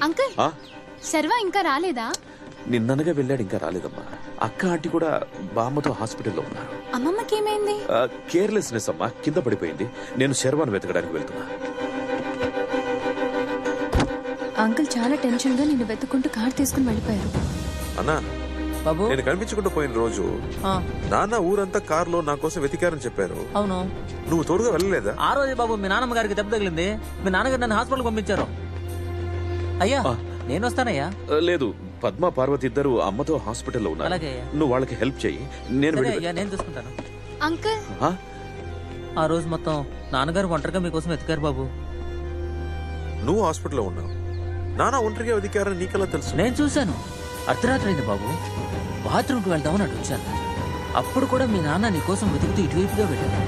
Uncle Sharwa ఇంకా రాలేదా? నిన్ననగా వెళ్ళాడు, ఇంకా రాలేదమ్మా. అక్క ఆంటీ కూడా బామ్మతో హాస్పిటల్లో ఉన్నారు. అమ్మమ్మకి ఏమైంది? కేర్లెస్నెస్ అమ్మా, కింద పడిపోయింది. నేను శర్వాను వెతకడానికి వెళ్తున్నా. అంకుల్ చాలా టెన్షన్ గా నిన్ను వెతుకుంటూ కార్ తీసుకుని వెళ్ళిపోయారు. అన్నా బాబు, నేను కనిపించకుండా పోయిన రోజు నాన్న ఊరంతా కారులో నా కోసం వెతికారని చెప్పారు. అవును. నువ్వు తోడుగా వెళ్ళలేదా? ఆ రోజే బాబు మీ నాన్నమ్మ గారికి దెబ్బ తగిలింది. మీ నాన్నగారు నన్ను హాస్పిటల్ పంపించారు. అయ్యా నేను వస్తానయ్యా. లేదు, పద్మ పార్వతి ఇద్దరు అమ్మతో హాస్పిటల్లో ఉన్నారు. అలాగే. నువ్వు వాళ్ళకి హెల్ప్ చెయ్యి, నేను నేను చూసుకుంటాను. అంకుల్ ఆ రోజు మొత్తం నాన్నగారు ఒంటరిగా మీకోసం వెతికారు బాబు. నువ్వు హాస్పిటల్లో ఉన్నావు, నాన్న ఒంటరిగా వెతికారని నీకెలా తెలుసు? నేను చూశాను. అర్ధరాత్రి అయింది బాబు. బాత్రూమ్కి వెళ్దామని అటు వచ్చాను. అప్పుడు కూడా మీ నాన్న నీ కోసం వెతుకుతూ ఇటువైపుగా వెళ్ళాడు.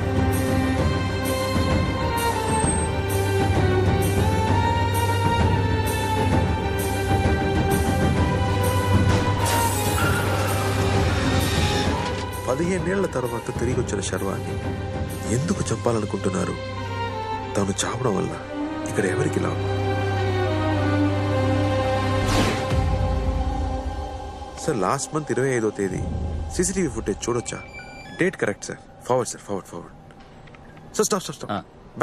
పదిహేనేళ్ల తర్వాత తిరిగి వచ్చిన శర్వాన్ని ఎందుకు చంపాలనుకుంటున్నారు? తాను చావడం వల్ల ఇక్కడ ఎవరికి లాభం? సార్, లాస్ట్ మంత్ 25వ తేదీ సీసీటీవీ ఫుటేజ్ చూడొచ్చా? Date correct sir. Forward sir, forward. Sir stop.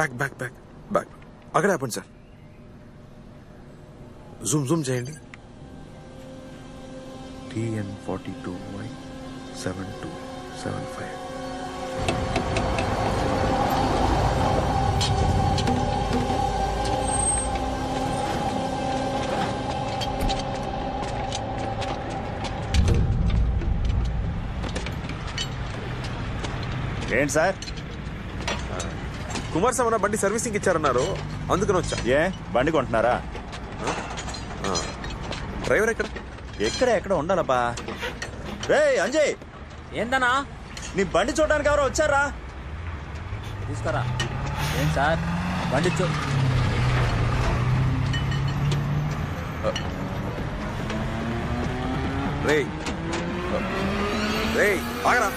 Back. అక్కడే ఆపండి సార్. జూమ్ చేయండి. TN42Y 7275. ఏంటి సార్? కుమార్ సార్ బండి సర్వీసింగ్ ఇచ్చారన్నారు, అందుకని వచ్చా. ఏ బండి కొంటున్నారా? డ్రైవర్ ఎక్కడ ఉండాలబ్బా. రే అంజయ్, ఏందన్నా? నీ బండి చూడడానికి ఎవరో వచ్చారా? తీసుకురా. ఏం సార్ బండి రే ఆగరా.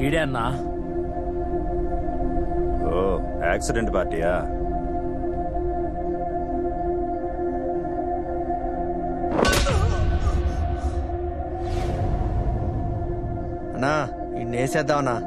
ఈడే అన్నా. ఓ, యాక్సిడెంట్ పార్టీయా? అన్నా ఇన్నేసేద్దామన్నా.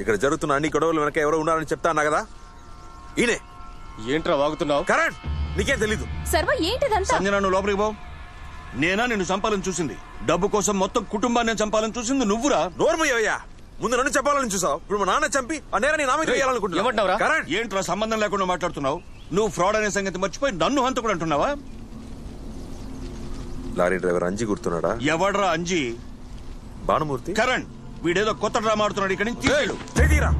ఇక్కడ జరుగుతున్న అన్ని గొడవలు వెనక ఎవరో ఉన్నారని చెప్తా అన్నా కదా, ఈయనే. ఏంట్రా వాగుతున్నావు? కరణ్, నీకేం తెలీదు. సర్వ ఏంటిదంతా? సంజన, నువ్వు లోపలికి పో. నేనా నిన్ను చంపాలని చూసింది? డబ్బు కోసం మొత్తం కుటుంబాన్ని చంపాలని చూసింది నువ్వురా. నోర్మయ్యా, ముందు నన్ను చెప్పాలని చూసావు, ఇప్పుడు మా నాన్న చంపి ఆ నేర నీ నామే చేయాలనుకుంటున్నావు. ఏమంటున్నావురా? కరణ్, ఏంట్రా సంబంధం లేకుండా మాట్లాడుతున్నావు? నువ్వు ఫ్రాడ్ అనే సంగతి మర్చిపోయి నన్ను హంతకుడు అంటున్నావా? లారీ డ్రైవర్ అంజి గుర్తున్నాడా? ఎవడ్రా అంజి? భానుమూర్తి. కరణ్, వీడేదో కొత్త డ్రామా ఆడుతున్నాడు. ఇక్కడి నుంచి తీసుకెళ్ళు. చేతీరా.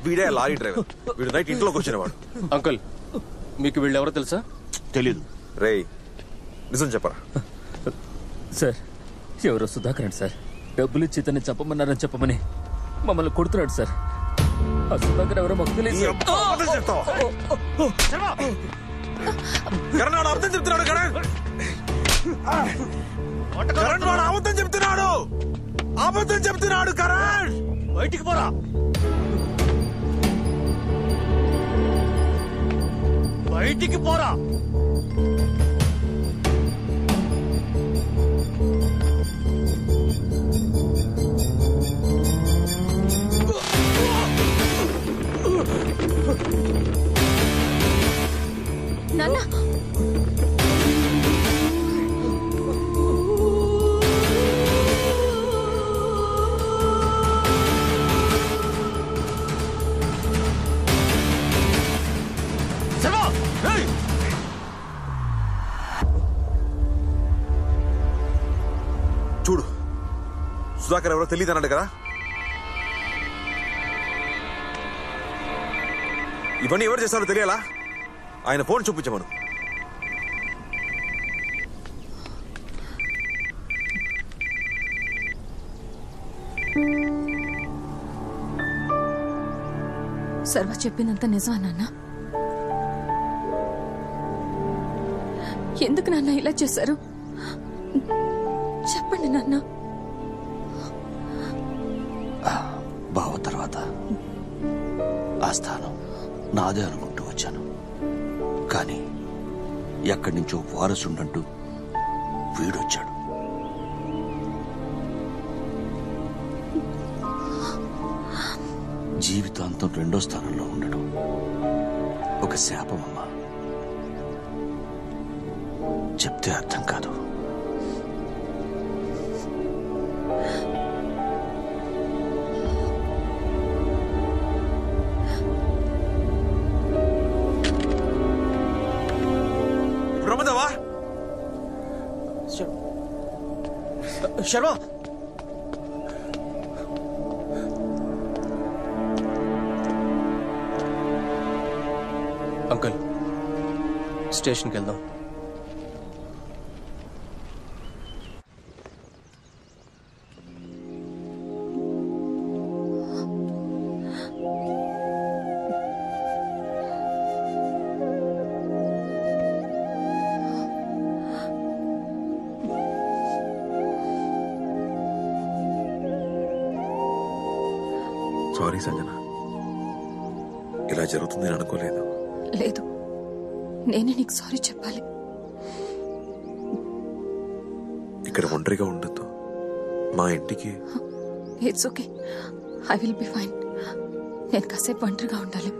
వీడే లారీ డ్రైవర్. వీడు నైట్ ఇంట్లోకి వచ్చినవాడు. అంకుల్, మీకు వీళ్ళెవరో తెలుసా? తెలీదు. రేయ్, నిజం చెప్పరా? సార్, ఎవరో సుధాకర్ అండి సార్. డబ్బులు ఇచ్చి ఇతన్ని చెప్పమన్నారని చెప్పమని మమ్మల్ని కొడుతున్నాడు సార్. ఆ సుధాకర్ ఎవరో మాకు తెలియదు. కరణ్ వాడు అబద్ధం చెప్తున్నాడు. కరణ్ వాడు అబద్ధం చెప్తున్నాడు. అబద్ధం చెప్తున్నాడు. కరణ్, బయటికి పోరా. బయటికి పోరా. నాన్న, చూడు, సుధాకర్ ఎవరో తెలియదు అన్నాడు కదా. ఇవన్నీ ఎవరు చేస్తారో తెలియాలా? ఆయన ఫోన్ చూపించమను. సర్వ చెప్పినంత నిజమా నాన్న? ఎందుకు నాన్న ఇలా చేశారు? చెప్పండి నాన్న. బావ తర్వాత ఆ స్థానం నాదే అనుకుంటూ వచ్చాను. కానీ ఎక్కడి నుంచో వారసుండంటూ వీడొచ్చాడు. జీవితాంతం రెండో స్థానంలో ఉండడం ఒక శాపమమ్మా. చెప్తే అర్థం కాదు. రమ్మదావా? శర్మ, అంకుల్, స్టేషన్కి వెళ్దాం. సారీ సంజన, ఇలా జరుగుతుందని అనుకోలేదు. లేదు, నేనే నీకు సారీ చెప్పాలి. ఇక్కడ ఒంటరిగా ఉండొద్దు. మా ఇంటికి. It's okay, I will be fine. నేను కాసేపు ఒంటరిగా ఉండాలి.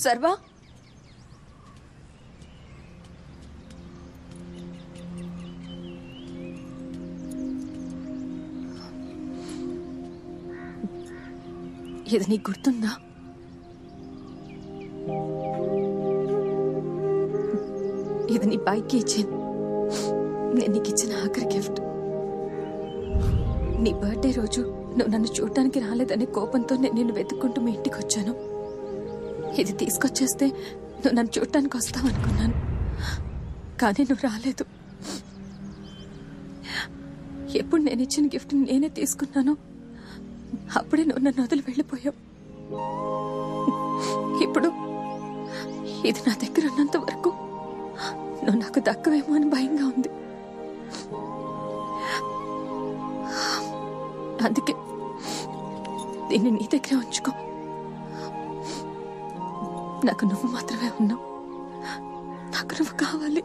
సర్వా, ఇది నీకు గుర్తుందా? ఇది నీ బైక్కి ఇచ్చింది. నేను నీకు ఇచ్చిన ఆఖరి గిఫ్ట్. నీ బర్త్డే రోజు నువ్వు నన్ను చూడటానికి రాలేదనే కోపంతో నేను నిన్ను వెతుక్కుంటూ మీ ఇంటికి వచ్చాను. ఇది తీసుకొచ్చేస్తే నువ్వు నన్ను చూడటానికి వస్తావు అనుకున్నాను, కానీ నువ్వు రాలేదు. ఎప్పుడు నేను ఇచ్చిన గిఫ్ట్ నేనే తీసుకున్నాను, అప్పుడే నువ్వు నన్ను వదిలి వెళ్ళిపోయావు. ఇప్పుడు ఇది నా దగ్గర ఉన్నంత వరకు నువ్వు నాకు దక్కవేమో అని భయంగా ఉంది. అందుకే దీన్ని నీ దగ్గరే ఉంచుకో. నాకు నువ్వు మాత్రమే ఉన్నావు, నాకు నువ్వు కావాలి.